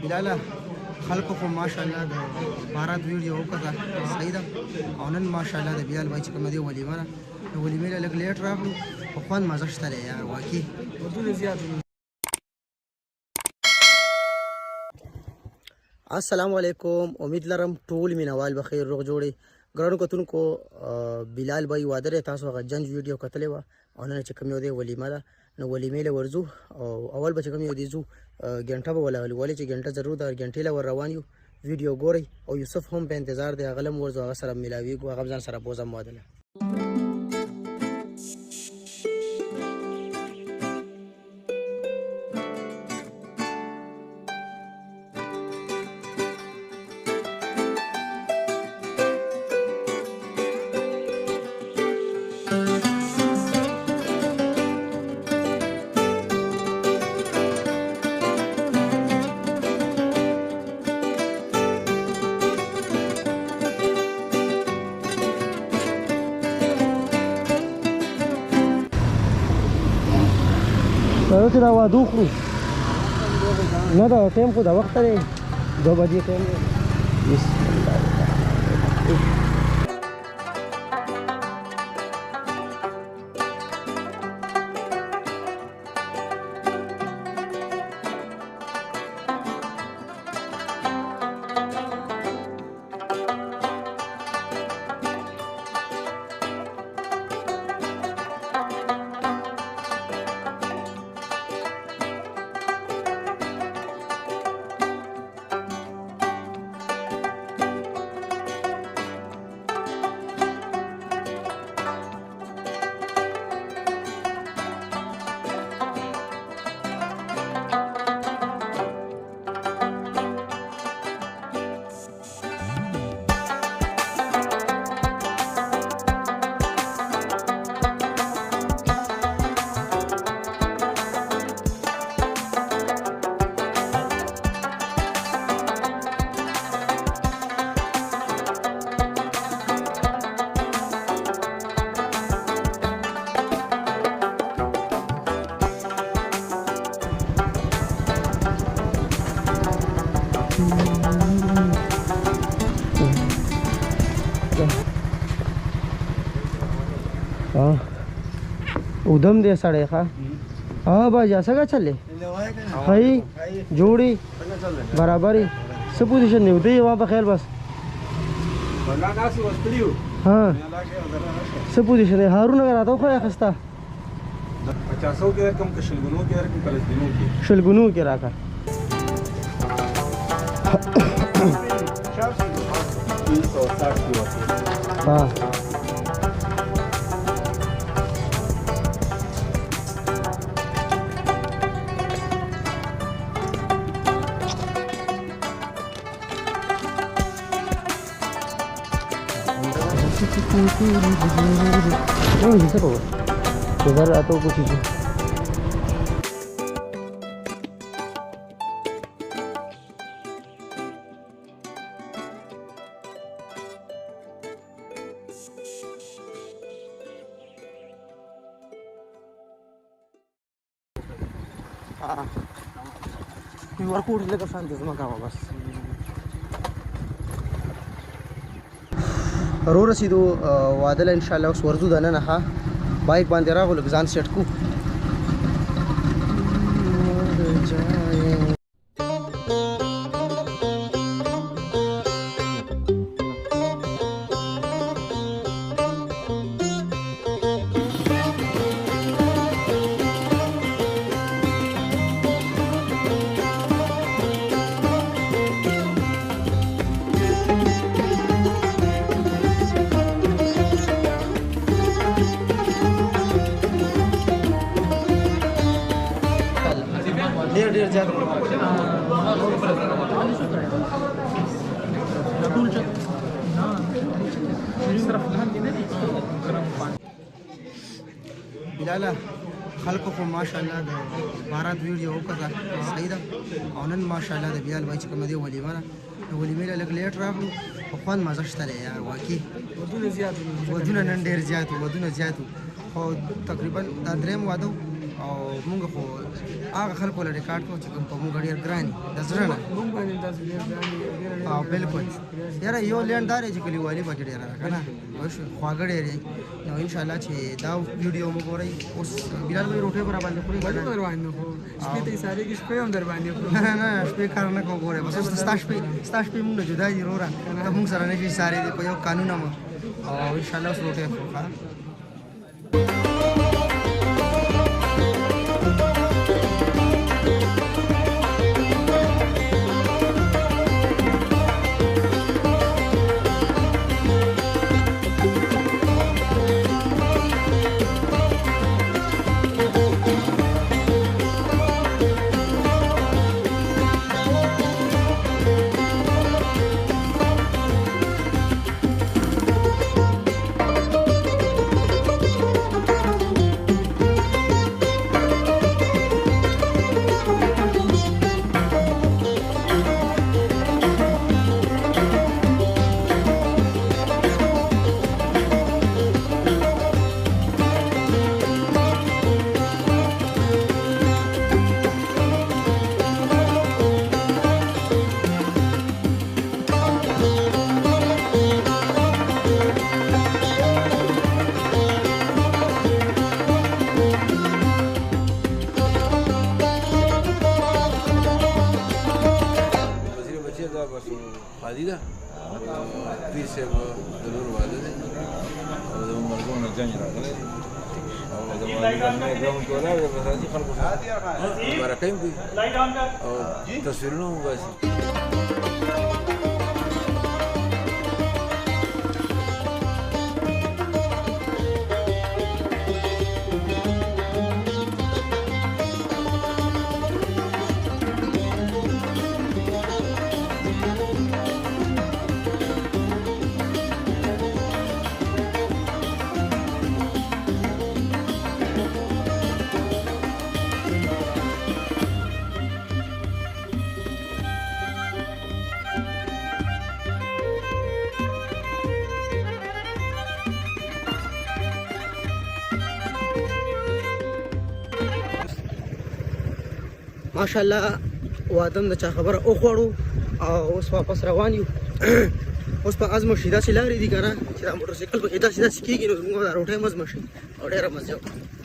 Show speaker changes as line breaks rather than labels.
بلاله خلکو خو ماشاءالله د بارات ویډیو وکړه صحیح ده او نن ماشاءالله د بلال بھائی چې کومه دی ولیمه ده نو ولیمې له لږ لیټ راغلو خو خوند مزه شته دی یار واقعي ودونه زیات. السلام علیکم، امید لرم ټول مینوال بخیر روغ جوړي. ګرانو کتونکو بلال بھائی واده دی، تاسو هغه جنج ویډیو کتلې وه او نن چې کوم یو دی ولیمه ده نو ولیمې له ورځو او اول به چې کوم یو دی ځو ګنټه به ولګلو ولې چې ګنټه ضرور ده ګنټې له ور روان یو ویډیو ګورئ او یوسف هم په انتظار دی هغه هم ورځو هغه سره میلاویږو هغه ځان سره بوزم واده له چې دا واده وکړو نه دا ټایم خو دا وخت دی 2 بجې ټایم دی. بسم الله उधम दे साड़े खा हाँ बाजी असं चले हाई जोड़ी बराबर ही सब पोजीशन नहीं होती वहाँ पर खेल बस हाँ सब पोजीशन है हारून अगर आता हो खोया खस्ता
50 के रकम का
शलगुनू के रखा हाँ bisa kok besar atau kecil luar kulit lekas santai sama kamu bas رو رسیدو واده له ان شاء الله اوس ورځو د نن ها بایک باندې راغلو ځان سیټ کو ډیر زیات بلاله خلکو خو ماشاءالله د بارات ویډیو وکړه صحیح ده او نن ماشاءالله د بلال بھائی چې کومه دی ولیمه ده نو ولیمې له لږ لیټ راغلو خو خوند مزه شته دی یار واقعي ودونه نن ډېر زیات خو تقریبا دا درېیم واده او موږ خو هغه خلکو له ریکارډ کوو چې کوم په موږ ډېر ګران دي د زړه نه
موږ باندې تاسو ډېر ګران دي
او بالکل یاره یو لینډ دار چې کلیوالي پکې ډېره ده که نه خواږه ډېر دی نو انشاءالله چې دا ویډیو مو ګورئ اوس بلال بھائی روټۍ به راباندې خوري که نه
ولې روان خو شپې ته ساري کې شپې هم در باندې خورو
نه نه شپې کار نه کوو ګورئ بس اوس ستا شپې موږ نه جدا دي وروره ته موږ سره نه شي ساري دی په یو قانون هم او انشاءالله اوس روټۍ خورو ښه
خالده پیر صاحب د لور واده دی او د مرګونو جنګ راغلی دی او د والده نه ګراوند کې ولاړ دی بس راځي خلکو سره مبارکۍ هم کوي او تصویرونه هم وباسي
ماشاءالله وادم د چا خبره وخوړو او اوس واپس روان یو اوس په ازمه شي داسې لارې دي که نه چې دا موټر سایکل پکې داسې کېږي نو زموږ دا روټۍ مزمه شي او ډېره مزه وکړه